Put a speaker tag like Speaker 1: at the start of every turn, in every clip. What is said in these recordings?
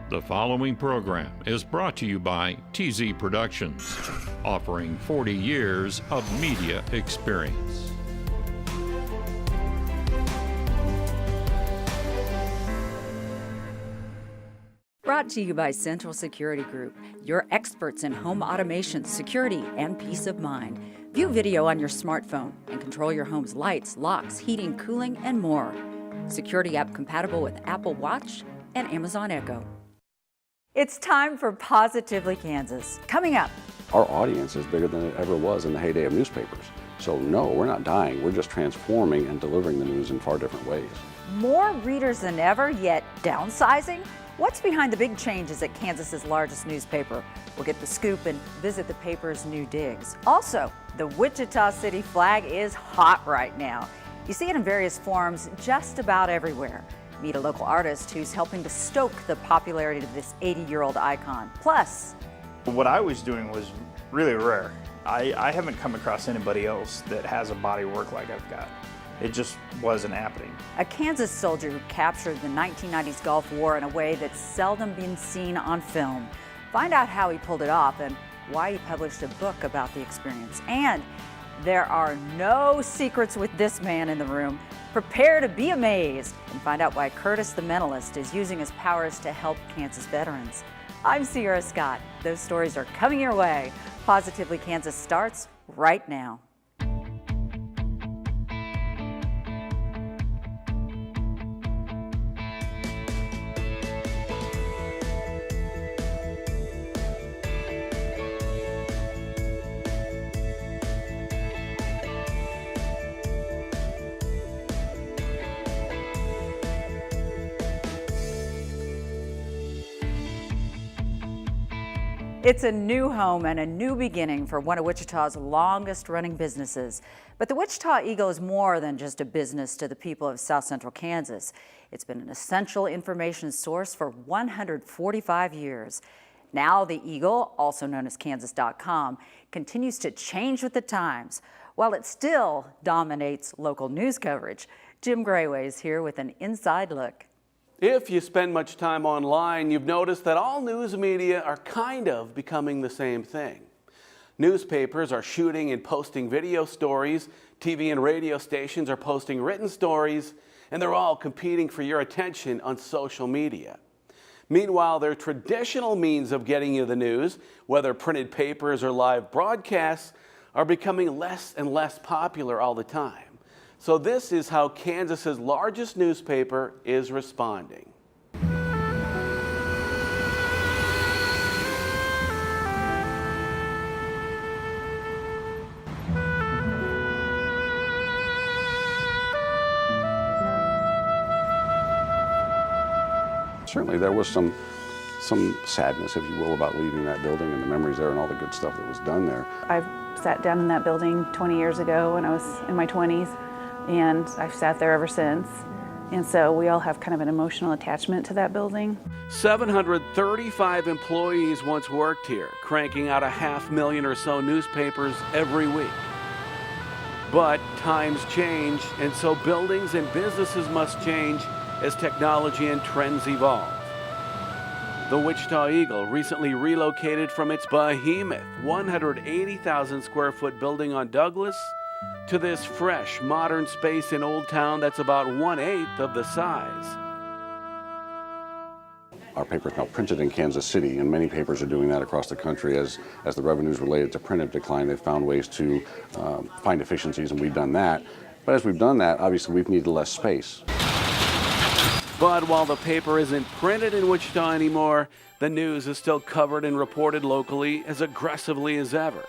Speaker 1: The following program is brought to you by TZ Productions, offering 40 years of media experience.
Speaker 2: Brought to you by Central Security Group, your experts in home automation, security, and peace of mind. View video on your smartphone and control your home's lights, locks, heating, cooling, and more. Security app compatible with Apple Watch and Amazon Echo. It's time for Positively Kansas. Coming up.
Speaker 3: Our audience is bigger than it ever was in the heyday of newspapers. So no, we're not dying. We're just transforming and delivering the news in far different ways.
Speaker 2: More readers than ever, yet downsizing? What's behind the big changes at Kansas's largest newspaper? We'll get the scoop and visit the paper's new digs. Also, the Wichita City flag is hot right now. You see it in various forms just about everywhere. Meet a local artist who's helping to stoke the popularity of this 80-year-old icon. Plus,
Speaker 4: what I was doing was really rare. I haven't come across anybody else that has a body work like I've got. It just wasn't happening.
Speaker 2: A Kansas soldier who captured the 1990s Gulf War in a way that's seldom been seen on film. Find out how he pulled it off and why he published a book about the experience. And there are no secrets with this man in the room. Prepare to be amazed and find out why Kurtis the Mentalist is using his powers to help Kansas veterans. I'm Sierra Scott. Those stories are coming your way. Positively Kansas starts right now. It's a new home and a new beginning for one of Wichita's longest running businesses. But the Wichita Eagle is more than just a business to the people of South Central Kansas. It's been an essential information source for 145 years. Now the Eagle, also known as Kansas.com, continues to change with the times, while it still dominates local news coverage. Jim Grayway is here with an inside look.
Speaker 5: If you spend much time online, you've noticed that all news media are kind of becoming the same thing. Newspapers are shooting and posting video stories, TV and radio stations are posting written stories, and they're all competing for your attention on social media. Meanwhile, their traditional means of getting you the news, whether printed papers or live broadcasts, are becoming less and less popular all the time. So this is how Kansas's largest newspaper is responding.
Speaker 3: Certainly there was some sadness, if you will, about leaving that building and the memories there and all the good stuff that was done there.
Speaker 6: I've sat down in that building 20 years ago when I was in my 20s. And I've sat there ever since. And so we all have kind of an emotional attachment to that building.
Speaker 5: 735 employees once worked here, cranking out 500,000 or so newspapers every week. But times change, and so buildings and businesses must change as technology and trends evolve. The Wichita Eagle recently relocated from its behemoth 180,000 square foot building on Douglas to this fresh, modern space in Old Town that's about 1/8 of the size.
Speaker 3: Our paper is now printed in Kansas City, and many papers are doing that across the country. As the revenues related to print have declined, they've found ways to find efficiencies, and we've done that. But as we've done that, obviously we've needed less space.
Speaker 5: But while the paper isn't printed in Wichita anymore, the news is still covered and reported locally as aggressively as ever.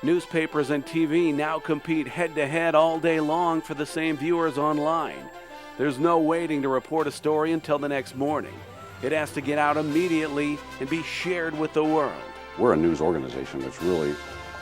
Speaker 5: Newspapers and TV now compete head-to-head all day long for the same viewers online. There's no waiting to report a story until the next morning. It has to get out immediately and be shared with the world.
Speaker 3: We're a news organization that's really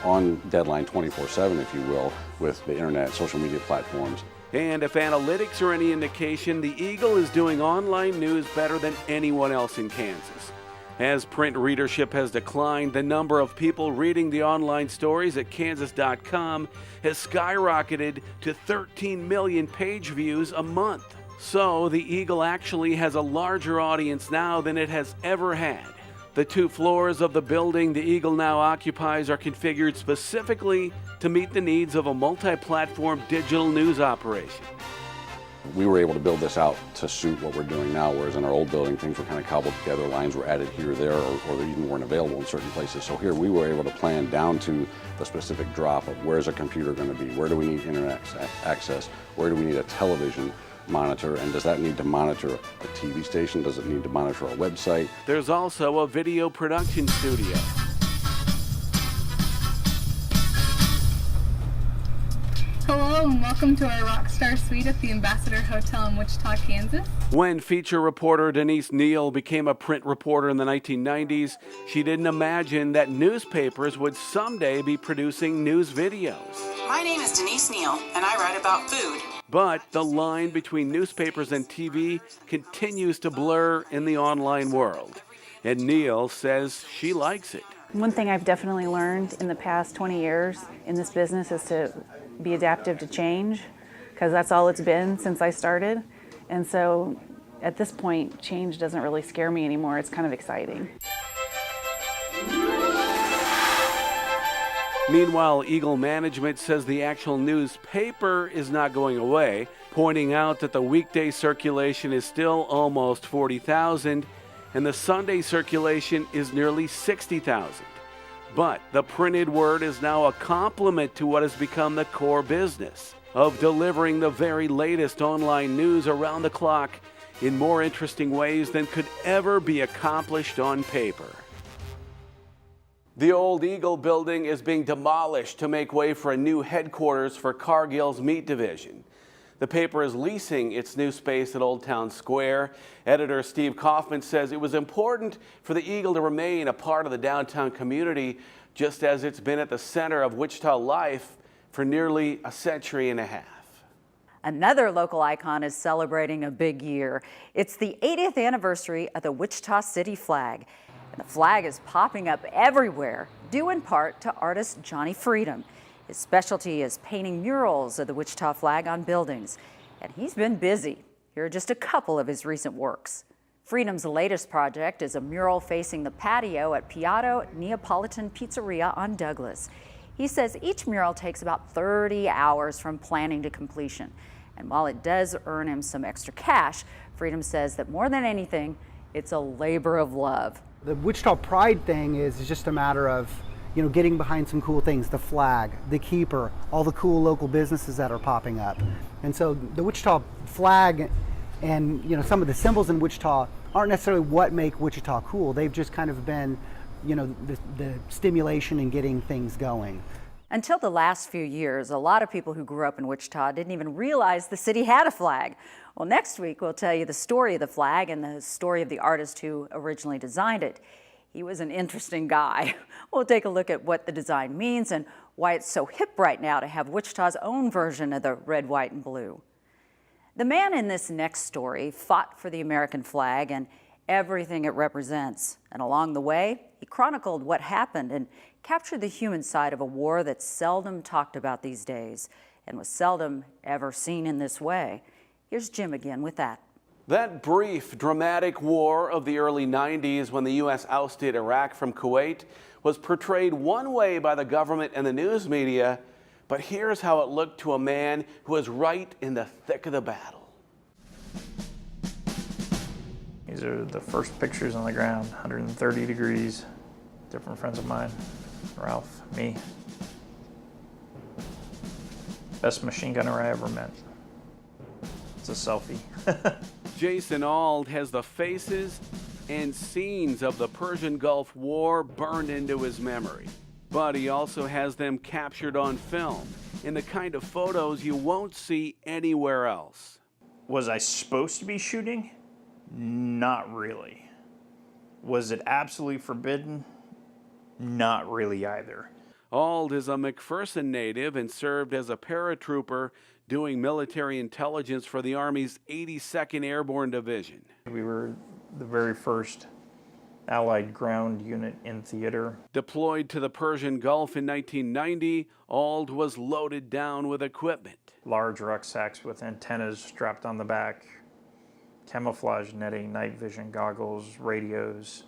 Speaker 3: on deadline 24/7, if you will, with the internet, social media platforms.
Speaker 5: And if analytics are any indication, the Eagle is doing online news better than anyone else in Kansas. As print readership has declined, the number of people reading the online stories at Kansas.com has skyrocketed to 13 million page views a month. So the Eagle actually has a larger audience now than it has ever had. The 2 floors of the building the Eagle now occupies are configured specifically to meet the needs of a multi-platform digital news operation.
Speaker 3: We were able to build this out to suit what we're doing now, whereas in our old building, things were kind of cobbled together, lines were added here or there, or they even weren't available in certain places. So here we were able to plan down to the specific drop of where's a computer going to be, where do we need internet access, where do we need a television monitor, and does that need to monitor a TV station, does it need to monitor a website?
Speaker 5: There's also a video production studio.
Speaker 7: Hello and welcome to our Rockstar Suite at the Ambassador Hotel in Wichita, Kansas.
Speaker 5: When feature reporter Denise Neal became a print reporter in the 1990s, she didn't imagine that newspapers would someday be producing news videos.
Speaker 8: My name is Denise Neal, and I write about food.
Speaker 5: But the line between newspapers and TV continues to blur in the online world. And Neal says she likes it.
Speaker 6: One thing I've definitely learned in the past 20 years in this business is to be adaptive to change, because that's all it's been since I started. And so at this point, change doesn't really scare me anymore. It's kind of exciting.
Speaker 5: Meanwhile, Eagle management says the actual newspaper is not going away, pointing out that the weekday circulation is still almost 40,000 and the Sunday circulation is nearly 60,000. But the printed word is now a complement to what has become the core business of delivering the very latest online news around the clock in more interesting ways than could ever be accomplished on paper. The old Eagle building is being demolished to make way for a new headquarters for Cargill's meat division. The paper is leasing its new space at Old Town Square. Editor Steve Kaufman says it was important for the Eagle to remain a part of the downtown community, just as it's been at the center of Wichita life for nearly a century and a half.
Speaker 2: Another local icon is celebrating a big year. It's the 80th anniversary of the Wichita City flag. And the flag is popping up everywhere, due in part to artist Johnny Freedom. His specialty is painting murals of the Wichita flag on buildings, and he's been busy. Here are just a couple of his recent works. Freedom's latest project is a mural facing the patio at Piatto Neapolitan Pizzeria on Douglas. He says each mural takes about 30 hours from planning to completion. And while it does earn him some extra cash, Freedom says that more than anything, it's a labor of love.
Speaker 9: The Wichita Pride thing is just a matter of, getting behind some cool things, the flag, the keeper, all the cool local businesses that are popping up. And so the Wichita flag and, some of the symbols in Wichita aren't necessarily what make Wichita cool. They've just kind of been, the stimulation in getting things going.
Speaker 2: Until the last few years, a lot of people who grew up in Wichita didn't even realize the city had a flag. Well, next week we'll tell you the story of the flag and the story of the artist who originally designed it. He was an interesting guy. We'll take a look at what the design means and why it's so hip right now to have Wichita's own version of the red, white, and blue. The man in this next story fought for the American flag and everything it represents. And along the way, he chronicled what happened and captured the human side of a war that's seldom talked about these days and was seldom ever seen in this way. Here's Jim again with that.
Speaker 5: That brief, dramatic war of the early 90s when the U.S. ousted Iraq from Kuwait was portrayed one way by the government and the news media, but here's how it looked to a man who was right in the thick of the battle.
Speaker 4: These are the first pictures on the ground, 130 degrees. Different friends of mine, Ralph, me. Best machine gunner I ever met. It's a selfie.
Speaker 5: Jason Auld has the faces and scenes of the Persian Gulf War burned into his memory. But he also has them captured on film in the kind of photos you won't see anywhere else.
Speaker 4: Was I supposed to be shooting? Not really. Was it absolutely forbidden? Not really either.
Speaker 5: Auld is a McPherson native and served as a paratrooper doing military intelligence for the Army's 82nd Airborne Division.
Speaker 4: We were the very first Allied ground unit in theater.
Speaker 5: Deployed to the Persian Gulf in 1990, Auld was loaded down with equipment.
Speaker 4: Large rucksacks with antennas strapped on the back, camouflage netting, night vision goggles, radios,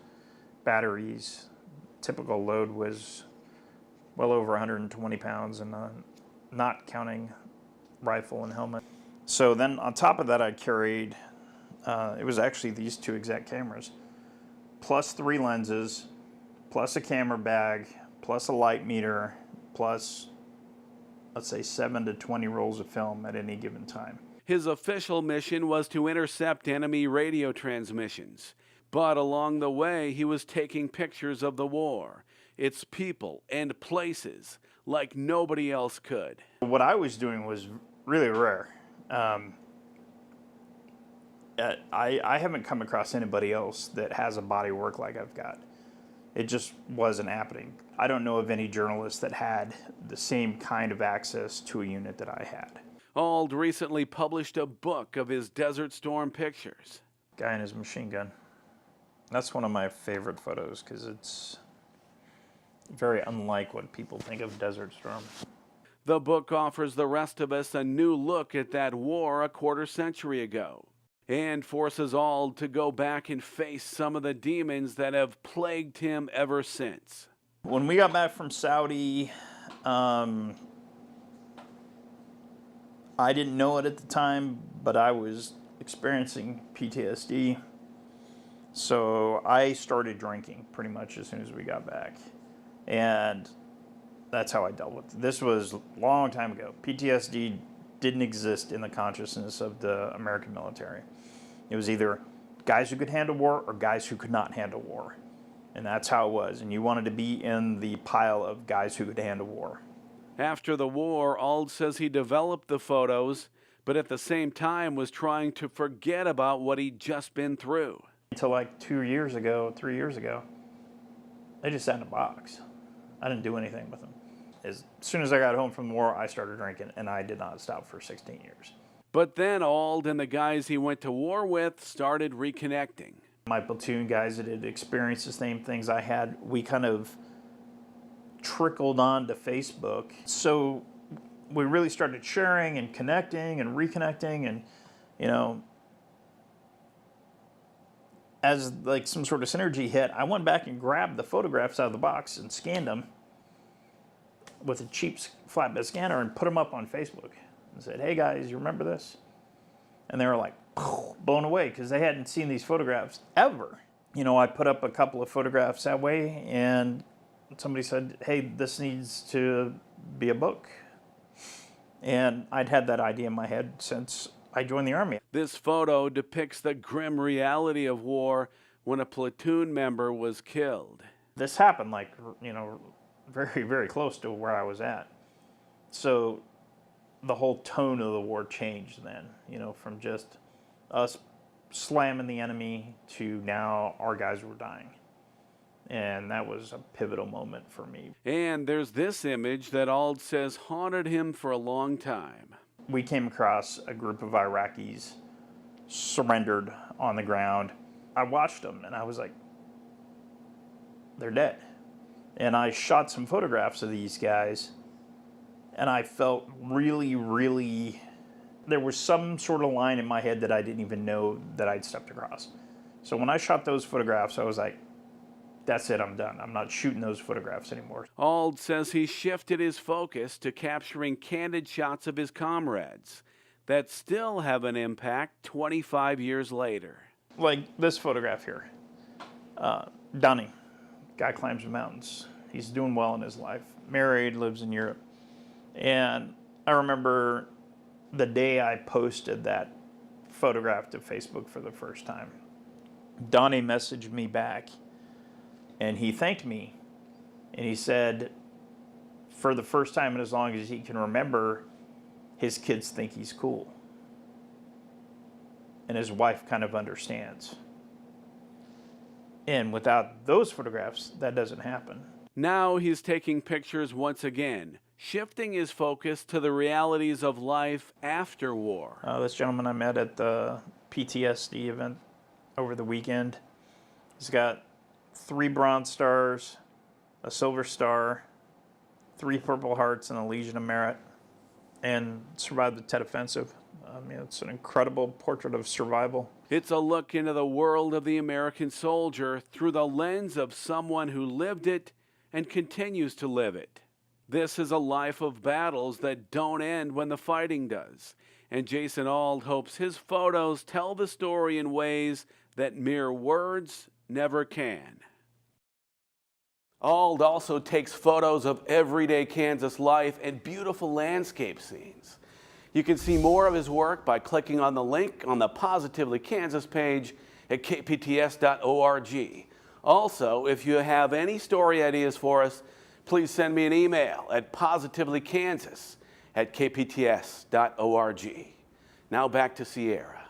Speaker 4: batteries. Typical load was well over 120 pounds, and not counting rifle and helmet. So then on top of that, I carried, it was actually these two exact cameras, plus 3 lenses, plus a camera bag, plus a light meter, plus, let's say, 7 to 20 rolls of film at any given time.
Speaker 5: His official mission was to intercept enemy radio transmissions. But along the way, he was taking pictures of the war, its people and places, like nobody else could.
Speaker 4: What I was doing was really rare. I haven't come across anybody else that has a body of work like I've got. It just wasn't happening. I don't know of any journalist that had the same kind of access to a unit that I had.
Speaker 5: Auld recently published a book of his Desert Storm pictures.
Speaker 4: Guy and his machine gun. That's one of my favorite photos because it's very unlike what people think of Desert Storm.
Speaker 5: The book offers the rest of us a new look at that war a quarter century ago, and forces Auld to go back and face some of the demons that have plagued him ever since.
Speaker 4: When we got back from Saudi, I didn't know it at the time, but I was experiencing PTSD. So I started drinking pretty much as soon as we got back. And that's how I dealt with it. This was a long time ago. PTSD didn't exist in the consciousness of the American military. It was either guys who could handle war or guys who could not handle war. And that's how it was. And you wanted to be in the pile of guys who could handle war.
Speaker 5: After the war, Auld says he developed the photos, but at the same time was trying to forget about what he'd just been through.
Speaker 4: Until like 3 years ago, they just sat in a box. I didn't do anything with them. As soon as I got home from the war, I started drinking, and I did not stop for 16 years.
Speaker 5: But then Auld and the guys he went to war with started reconnecting.
Speaker 4: My platoon guys that had experienced the same things I had, we kind of trickled on to Facebook. So we really started sharing and connecting and reconnecting, and, you know, as like some sort of synergy hit, I went back and grabbed the photographs out of the box and scanned them with a cheap flatbed scanner and put them up on Facebook and said, "Hey guys, you remember this?" And they were like blown away because they hadn't seen these photographs ever. You know, I put up a couple of photographs that way, and somebody said, "Hey, this needs to be a book." And I'd had that idea in my head since I joined the Army.
Speaker 5: This photo depicts the grim reality of war when a platoon member was killed.
Speaker 4: This happened like, you know, very, very close to where I was at. So the whole tone of the war changed then, you know, from just us slamming the enemy to now our guys were dying. And that was a pivotal moment for me.
Speaker 5: And there's this image that Auld says haunted him for a long time.
Speaker 4: We came across a group of Iraqis surrendered on the ground. I watched them and I was like, they're dead. And I shot some photographs of these guys, and I felt really, really, there was some sort of line in my head that I didn't even know that I'd stepped across. So when I shot those photographs, I was like, that's it, I'm done. I'm not shooting those photographs anymore.
Speaker 5: Auld says he shifted his focus to capturing candid shots of his comrades that still have an impact 25 years later.
Speaker 4: Like this photograph here. Dunning, guy climbs the mountains. He's doing well in his life. Married, lives in Europe. And I remember the day I posted that photograph to Facebook for the first time. Donnie messaged me back. And he thanked me, and he said, for the first time in as long as he can remember, his kids think he's cool. And his wife kind of understands. And without those photographs, that doesn't happen.
Speaker 5: Now he's taking pictures once again, shifting his focus to the realities of life after war.
Speaker 4: This gentleman I met at the PTSD event over the weekend, he's got 3 Bronze Stars, a Silver Star, 3 Purple Hearts, and a Legion of Merit, and survived the Tet Offensive I mean, it's an incredible portrait of survival.
Speaker 5: It's a look into the world of the American soldier through the lens of someone who lived it and continues to live it. This is a life of battles that don't end when the fighting does. And Jason Auld hopes his photos tell the story in ways that mere words never can. Auld also takes photos of everyday Kansas life and beautiful landscape scenes. You can see more of his work by clicking on the link on the Positively Kansas page at kpts.org. Also, if you have any story ideas for us, please send me an email at positivelykansas@kpts.org. Now back to Sierra.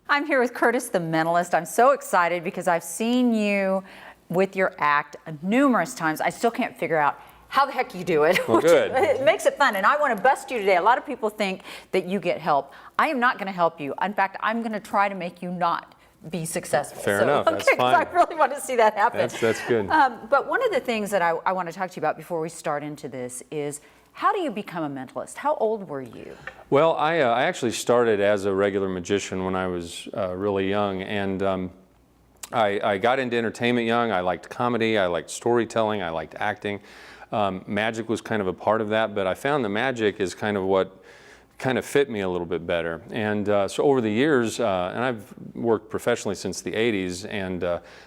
Speaker 2: I'm here with Kurtis the Mentalist. I'm so excited because I've seen you with your act numerous times. I still can't figure out how the heck you do it.
Speaker 10: Well, good.
Speaker 2: It makes it fun, and I want to bust you today. A lot of people think that you get help. I am not going to help you. In fact, I'm going to try to make you not be successful.
Speaker 10: Fair enough. That's
Speaker 2: okay,
Speaker 10: fine.
Speaker 2: I really want to see that happen.
Speaker 10: That's good.
Speaker 2: But one of the things that I want to talk to you about before we start into this is, how do you become a mentalist? How old were you?
Speaker 10: Well, I actually started as a regular magician when I was really young, and I got into entertainment young. I liked comedy, I liked storytelling, I liked acting. Magic was kind of a part of that, but I found the magic is kind of what kind of fit me a little bit better. And so over the years, and I've worked professionally since the 80s, and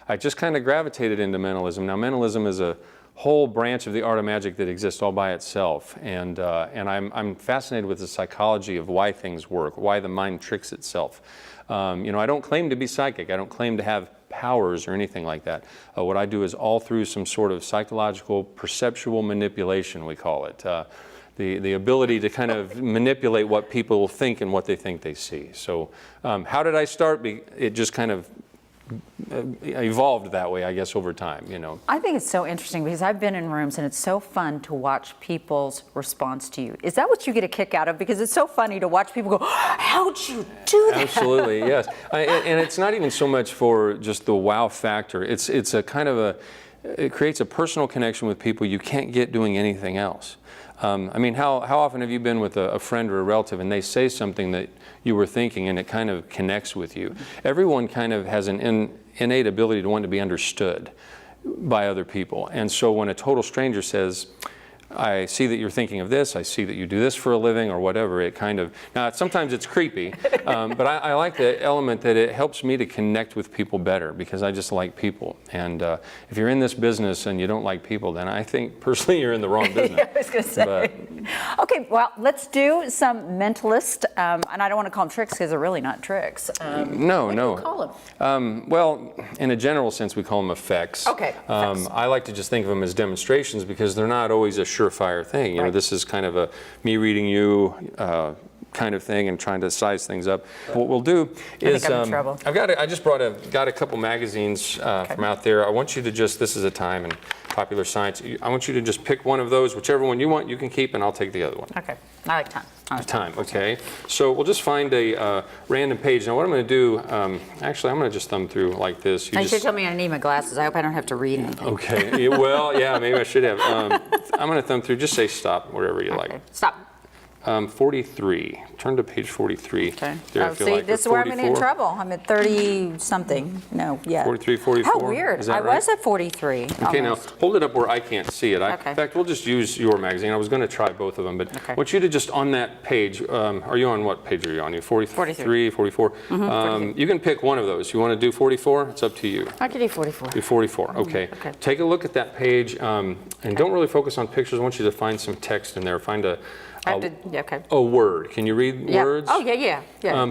Speaker 10: I just kind of gravitated into mentalism. Now, mentalism is a whole branch of the art of magic that exists all by itself, and I'm fascinated with the psychology of why things work, why the mind tricks itself. You know, I don't claim to be psychic. I don't claim to have powers or anything like that. What I do is all through some sort of psychological perceptual manipulation, we call it. The ability to kind of manipulate what people think and what they think they see. So how did I start? It just kind of evolved that way, I guess, over time, you know.
Speaker 2: I think it's so interesting because I've been in rooms and it's so fun to watch people's response to you. Is that what you get a kick out of? Because it's so funny to watch people go, how'd you do that?
Speaker 10: Absolutely, yes. And it's not even so much for just the wow factor. It's a kind of it creates a personal connection with people you can't get doing anything else. I mean, how often have you been with a friend or a relative and they say something that you were thinking and it kind of connects with you? Everyone kind of has an innate ability to want to be understood by other people. And so when a total stranger says, I see that you're thinking of this, I see that you do this for a living or whatever, it kind of, now sometimes it's creepy, but I like the element that it helps me to connect with people better because I just like people. And if you're in this business and you don't like people, then I think personally you're in the wrong business.
Speaker 2: I was going to say. Okay, well, let's do some mentalist, and I don't want to call them tricks because they're really not tricks.
Speaker 10: No.
Speaker 2: What do you call them?
Speaker 10: Well, in a general sense, we call them effects.
Speaker 2: Okay, effects.
Speaker 10: I like to just think of them as demonstrations because they're not always a surefire thing. You know, this is kind of a me reading you kind of thing and trying to size things up. What we'll do is
Speaker 2: I'm in trouble.
Speaker 10: I just got a couple magazines from out there. I want you to just, this is a Time and Popular Science. I want you to just pick one of those, whichever one you want, you can keep, and I'll take the other one.
Speaker 2: Okay, I like Time.
Speaker 10: Time, okay. So we'll just find a random page. Now what I'm going to do, actually I'm going to just thumb through like this.
Speaker 2: You should tell me I need my glasses. I hope I don't have to read anything.
Speaker 10: Okay, well, yeah, maybe I should have. I'm going to thumb through, just say stop, wherever you like.
Speaker 2: Stop.
Speaker 10: 43. Turn to page 43.
Speaker 2: Okay.
Speaker 10: There,
Speaker 2: Oh, see, this is where I'm going to get in trouble. I'm at 30-something. No, yeah.
Speaker 10: 43, 44.
Speaker 2: How weird.
Speaker 10: Is that
Speaker 2: I
Speaker 10: right?
Speaker 2: was at 43.
Speaker 10: Okay,
Speaker 2: almost.
Speaker 10: now hold it up where I can't see it.
Speaker 2: Okay.
Speaker 10: In fact, we'll just use your magazine. I was going to try both of them, but I want you to just on that page, are you on, what page are you on? You 43, 44? Mm-hmm, you can pick one of those. You want to do 44? It's up to you.
Speaker 2: I could do 44.
Speaker 10: Do 44, okay.
Speaker 2: Okay.
Speaker 10: Take a look at that page, and don't really focus on pictures. I want you to find some text in there. Find a word. Can you read words?
Speaker 2: Oh, yeah.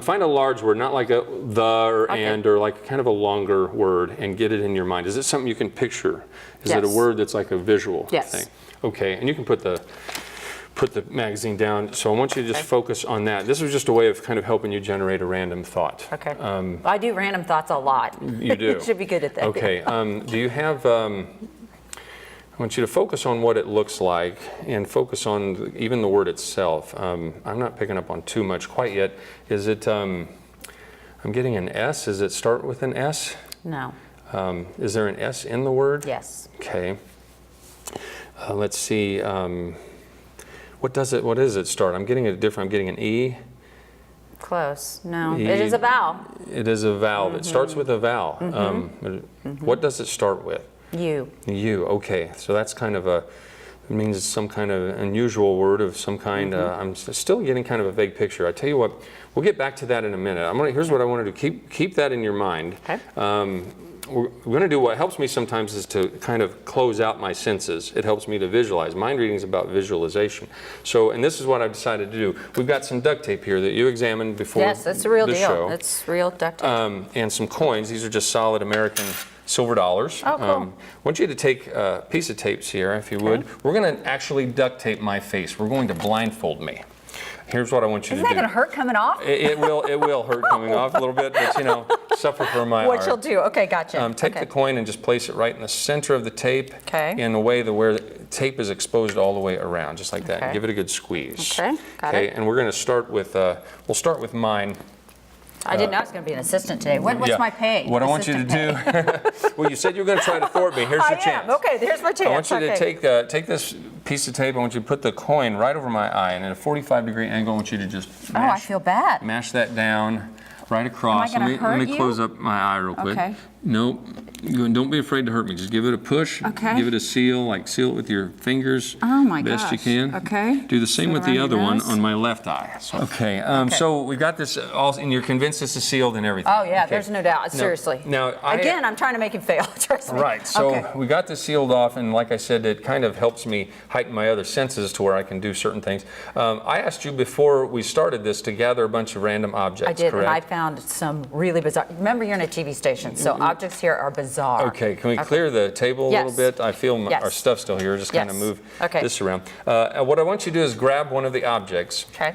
Speaker 10: Find a large word, not like a the or and or like kind of a longer word, and get it in your mind. Is it something you can picture? Is it a word that's like a visual thing? Okay, and you can put the magazine down. So I want you to just focus on that. This was just a way of kind of helping you generate a random thought.
Speaker 2: Okay. I do random thoughts a lot.
Speaker 10: You do?
Speaker 2: You should be good at that.
Speaker 10: Okay. Do you have... I want you to focus on what it looks like and focus on even the word itself. I'm not picking up on too much quite yet. Is it, I'm getting an S. Does it start with an S?
Speaker 2: No.
Speaker 10: Is there an S in the word?
Speaker 2: Yes.
Speaker 10: Okay. Let's see. What does it start? I'm getting it different. I'm getting an E.
Speaker 2: close. No, it is a vowel.
Speaker 10: It is a vowel. It starts with a vowel. What does it start with?
Speaker 2: You.
Speaker 10: You. Okay. So that's kind of a. It means it's some kind of unusual word of some kind. I'm still getting kind of a vague picture. I tell you what, we'll get back to that in a minute. Here's what I want to do. Keep that in your mind.
Speaker 2: Okay.
Speaker 10: We're going to do what helps me sometimes is to kind of close out my senses. It helps me to visualize. Mind reading is about visualization. So, and this is what I've decided to do. We've got some duct tape here that you examined before.
Speaker 2: Yes, that's the real deal.
Speaker 10: Show.
Speaker 2: It's real duct tape.
Speaker 10: And some coins. These are just solid American silver dollars.
Speaker 2: Oh, cool.
Speaker 10: I want you to take a piece of tape here, if you would. We're going to actually duct tape my face. We're going to blindfold me. Here's what I want you to do.
Speaker 2: Isn't that going to hurt coming off?
Speaker 10: It will hurt coming off a little bit, but you know, suffer for my art.
Speaker 2: What you'll do? Okay, gotcha.
Speaker 10: Take the coin and just place it right in the center of the tape.
Speaker 2: Okay.
Speaker 10: In a way where the tape is exposed all the way around, just like that.
Speaker 2: Okay.
Speaker 10: And give it a good squeeze.
Speaker 2: Okay, got it.
Speaker 10: And we're going to start with. We'll start with mine.
Speaker 2: I didn't know I was going to be an assistant today. What's my pay?
Speaker 10: What I want you to do, well, you said you were going to try to thort me. Here's your chance.
Speaker 2: Okay, here's my chance.
Speaker 10: I want you to take this piece of tape. I want you to put the coin right over my eye, and at a 45-degree angle, I want you to just
Speaker 2: I feel bad.
Speaker 10: mash that down right across.
Speaker 2: Am I going to hurt
Speaker 10: Let me close up my eye real quick.
Speaker 2: Okay.
Speaker 10: Nope. Don't be afraid to hurt me. Just give it a push.
Speaker 2: Okay.
Speaker 10: Give it a seal, like seal it with your fingers.
Speaker 2: Oh my
Speaker 10: best
Speaker 2: gosh.
Speaker 10: you can.
Speaker 2: Okay.
Speaker 10: Do the same
Speaker 2: So
Speaker 10: with the
Speaker 2: around
Speaker 10: other
Speaker 2: your
Speaker 10: one
Speaker 2: nose?
Speaker 10: on my left eye. So we've got this all, and you're convinced this is sealed and everything.
Speaker 2: Oh yeah,
Speaker 10: Okay.
Speaker 2: there's no doubt. Seriously.
Speaker 10: Now,
Speaker 2: Again, I'm trying to make him fail. Trust me.
Speaker 10: Right, so
Speaker 2: Okay.
Speaker 10: we got this sealed off, and like I said, it kind of helps me heighten my other senses to where I can do certain things. I asked you before we started this to gather a bunch of random objects,
Speaker 2: I did,
Speaker 10: correct?
Speaker 2: and I found some really bizarre. Remember, you're in a TV station, so objects here are bizarre.
Speaker 10: Okay, can we clear the table a little bit? I feel
Speaker 2: Yes.
Speaker 10: our stuff's still here. Just kind of
Speaker 2: Yes.
Speaker 10: move
Speaker 2: Okay.
Speaker 10: this around. What I want you to do is grab one of the objects,
Speaker 2: Okay.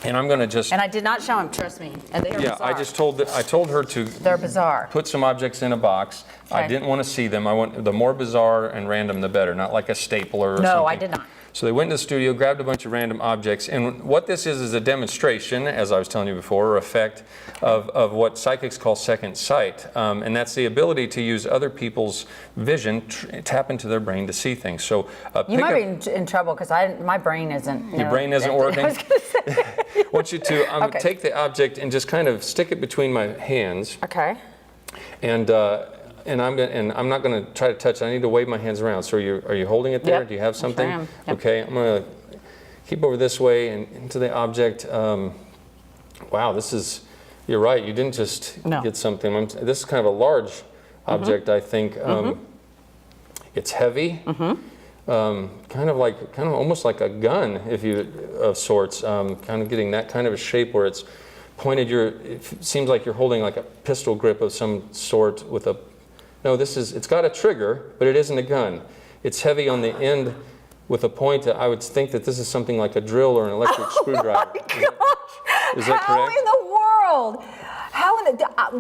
Speaker 10: and I'm going to just.
Speaker 2: And I did not show him. Trust me. And they are bizarre.
Speaker 10: I just told her to.
Speaker 2: They're bizarre.
Speaker 10: Put some objects in a box. I
Speaker 2: Okay.
Speaker 10: didn't want to see them. I want the more bizarre and random, the better. Not like a stapler or something.
Speaker 2: No, I did not.
Speaker 10: So they went to the studio, grabbed a bunch of random objects, and what this is a demonstration, as I was telling you before, or effect of what psychics call second sight, and that's the ability to use other people's vision, tap into their brain to see things. So
Speaker 2: You might be in trouble because my brain isn't.
Speaker 10: Your brain isn't working.
Speaker 2: I was going to say.
Speaker 10: I want you to
Speaker 2: Okay.
Speaker 10: take the object and just kind of stick it between my hands.
Speaker 2: Okay.
Speaker 10: And I'm not going to try to touch it. I need to wave my hands around. So are you holding it there?
Speaker 2: Yep.
Speaker 10: Do you have something?
Speaker 2: I am. Yep.
Speaker 10: Okay, I'm going to keep over this way and into the object. Wow, you're right. You didn't just get something. This is kind of a large object, I think. It's heavy. Kind of almost like a gun, of sorts. Kind of getting that kind of a shape where it's pointed. It seems like you're holding like a pistol grip of some sort with a. No, it's got a trigger, but it isn't a gun. It's heavy on the end with a point. I would think that this is something like a drill or an electric screwdriver.
Speaker 2: Oh my gosh!
Speaker 10: Is that
Speaker 2: How
Speaker 10: correct?
Speaker 2: in the world?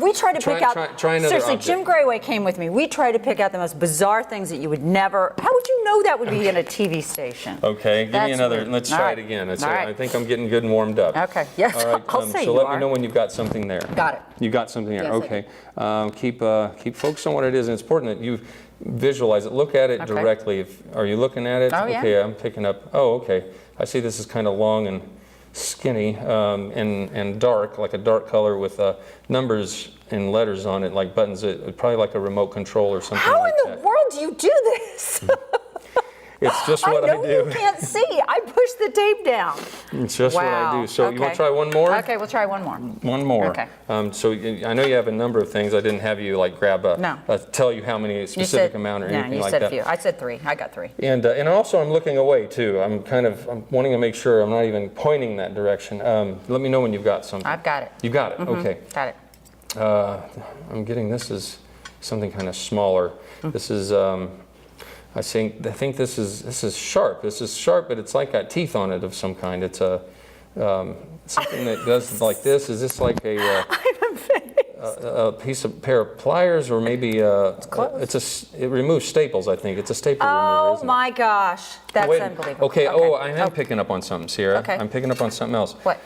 Speaker 2: We try to pick out.
Speaker 10: Try another
Speaker 2: seriously,
Speaker 10: object.
Speaker 2: Jim Grayway came with me. We tried to pick out the most bizarre things that you would never. How would you know that would be in a TV station?
Speaker 10: Okay, give me
Speaker 2: That's
Speaker 10: another.
Speaker 2: weird.
Speaker 10: Let's
Speaker 2: All
Speaker 10: try
Speaker 2: right.
Speaker 10: it again.
Speaker 2: All right.
Speaker 10: I think I'm getting good and warmed up.
Speaker 2: Okay. Yes.
Speaker 10: All right.
Speaker 2: I'll say
Speaker 10: so
Speaker 2: you
Speaker 10: let
Speaker 2: are.
Speaker 10: me know when you've got something there.
Speaker 2: Got it.
Speaker 10: You got something there.
Speaker 2: Yes, I
Speaker 10: Okay. Keep focused on what it is, and it's important that you visualize it. Look at it
Speaker 2: Okay.
Speaker 10: directly. Are you looking at it?
Speaker 2: Oh, yeah.
Speaker 10: Okay. I'm picking up. Oh, okay. I see this is kind of long and skinny and dark, like a dark color with numbers and letters on it, like buttons. Probably like a remote control or something.
Speaker 2: How
Speaker 10: like
Speaker 2: in the
Speaker 10: that.
Speaker 2: world do you do this?
Speaker 10: It's just what
Speaker 2: I know
Speaker 10: I do.
Speaker 2: you can't see. I push the tape down.
Speaker 10: It's just what I
Speaker 2: Wow.
Speaker 10: do. So you want
Speaker 2: Okay.
Speaker 10: to try one more?
Speaker 2: Okay, we'll try one more.
Speaker 10: One more.
Speaker 2: Okay.
Speaker 10: I know you have a number of things. I didn't have you like grab tell you how many specific amount or anything
Speaker 2: you
Speaker 10: like
Speaker 2: said
Speaker 10: that.
Speaker 2: a few. I said 3. I got 3.
Speaker 10: And also I'm looking away too. I'm wanting to make sure I'm not even pointing that direction. Let me know when you've got something.
Speaker 2: I've got it.
Speaker 10: You got it. Okay.
Speaker 2: Got it.
Speaker 10: I'm getting this is something kind of smaller. This is I think this is sharp. This is sharp, but it's like got teeth on it of some kind. It's a something that does like this. Is this like a pair of pliers, or maybe it removes staples? I think it's a staple remover.
Speaker 2: Oh
Speaker 10: Isn't
Speaker 2: my gosh, that's
Speaker 10: Wait,
Speaker 2: unbelievable.
Speaker 10: Okay. Oh, I am picking up on something, Sierra.
Speaker 2: Okay.
Speaker 10: I'm picking up on something else.
Speaker 2: What?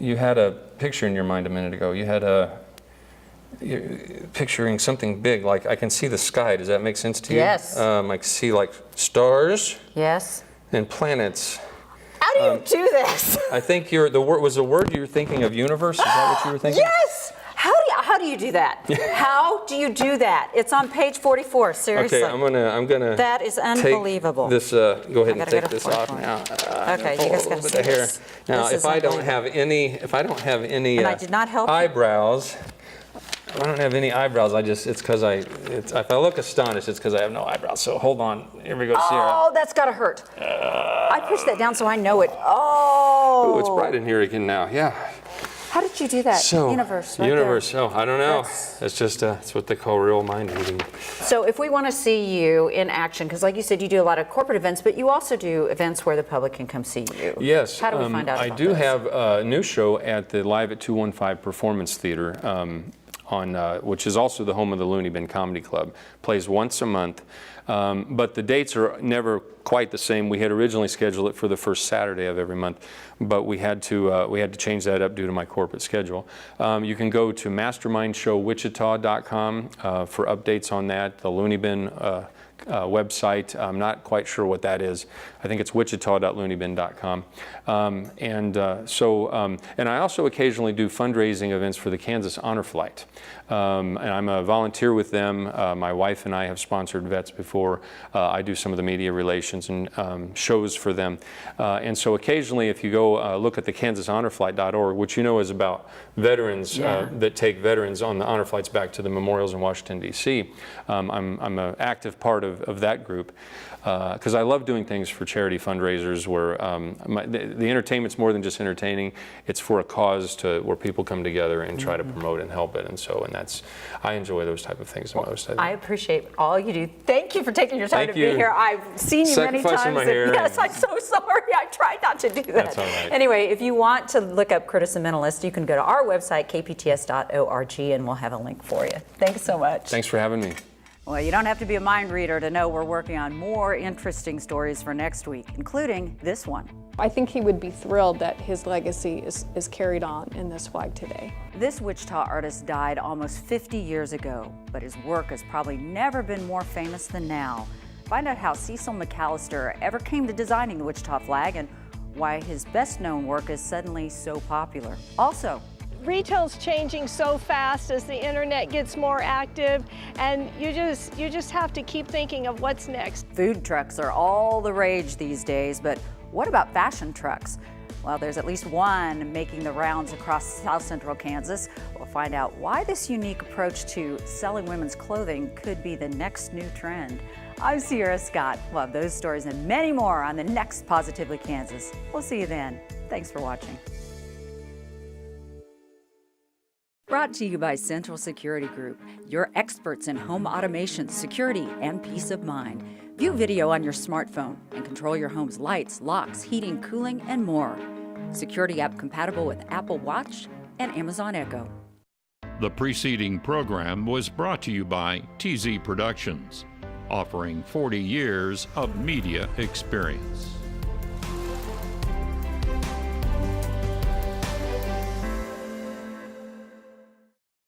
Speaker 10: You had a picture in your mind a minute ago. You're picturing something big, like I can see the sky. Does that make sense to you?
Speaker 2: Yes.
Speaker 10: I can see like stars
Speaker 2: Yes.
Speaker 10: and planets.
Speaker 2: How
Speaker 11: do you do this?
Speaker 10: I think was the word you were thinking of universe? Is that what you were thinking?
Speaker 11: Yes! How do you do that? How do you do that? It's on page 44, seriously.
Speaker 10: Okay, I'm gonna
Speaker 11: That is unbelievable.
Speaker 10: Take this, go ahead and take this off now.
Speaker 11: Okay, you guys gotta see this.
Speaker 10: Now,
Speaker 11: This
Speaker 10: if I
Speaker 11: is
Speaker 10: don't have any
Speaker 11: and I did not help you.
Speaker 10: eyebrows, if I don't have any eyebrows, it's because if I look astonished, it's because I have no eyebrows. So hold on, here we go, Sierra.
Speaker 11: Oh, that's gotta hurt. I pushed that down so I know it. Oh.
Speaker 10: Ooh, it's bright in here again now, yeah.
Speaker 11: How did you do that?
Speaker 10: So,
Speaker 11: universe. Right
Speaker 10: universe.
Speaker 11: there.
Speaker 10: Oh, I don't know. It's just it's what they call real mind reading.
Speaker 11: So if we want to see you in action, because like you said, you do a lot of corporate events, but you also do events where the public can come see you.
Speaker 10: Yes.
Speaker 11: How do we find out
Speaker 10: I
Speaker 11: about
Speaker 10: do
Speaker 11: this?
Speaker 10: have a new show at the Live at 215 Performance Theater, which is also the home of the Looney Bin Comedy Club. Plays once a month, but the dates are never quite the same. We had originally scheduled it for the first Saturday of every month, but we had to change that up due to my corporate schedule. You can go to mastermindshowwichita.com for updates on that. The Looney Bin website. I'm not quite sure what that is. I think it's wichita.loonybin.com. And I also occasionally do fundraising events for the Kansas Honor Flight. And I'm a volunteer with them. My wife and I have sponsored vets before. I do some of the media relations and shows for them. And so occasionally, if you go look at the kansashonorflight.org, which you know is about veterans that take veterans on the honor flights back to the memorials in Washington, D.C. I'm an active part of that group because I love doing things for charity fundraisers where the entertainment's more than just entertaining. It's for a cause where people come together and try to promote and help it. And I enjoy those type of things the most.
Speaker 11: I appreciate all you do. Thank you for taking your time
Speaker 10: Thank
Speaker 11: to
Speaker 10: you.
Speaker 11: be here. I've seen you many times.
Speaker 10: My hair
Speaker 11: Yes, I'm so sorry. I tried not to do that.
Speaker 10: That's all right.
Speaker 11: Anyway, if you want to look up Kurtis the Mentalist, you can go to our website, kpts.org, and we'll have a link for you. Thanks so much.
Speaker 10: Thanks for having me.
Speaker 2: Well, you don't have to be a mind reader to know we're working on more interesting stories for next week, including this one.
Speaker 12: I think he would be thrilled that his legacy is carried on in this flag today.
Speaker 2: This Wichita artist died almost 50 years ago, but his work has probably never been more famous than now. Find out how Cecil McAllister ever came to designing the Wichita flag and why his best-known work is suddenly so popular. Also,
Speaker 13: retail's changing so fast as the internet gets more active, and you just have to keep thinking of what's next.
Speaker 2: Food trucks are all the rage these days, but what about fashion trucks? Well, there's at least one making the rounds across South Central Kansas. We'll find out why this unique approach to selling women's clothing could be the next new trend. I'm Sierra Scott. We'll have those stories and many more on the next Positively Kansas. We'll see you then. Thanks for watching. Brought to you by Central Security Group, your experts in home automation, security, and peace of mind. View video on your smartphone and control your home's lights, locks, heating, cooling, and more. Security app compatible with Apple Watch and Amazon Echo.
Speaker 1: The preceding program was brought to you by TZ Productions, offering 40 years of media experience.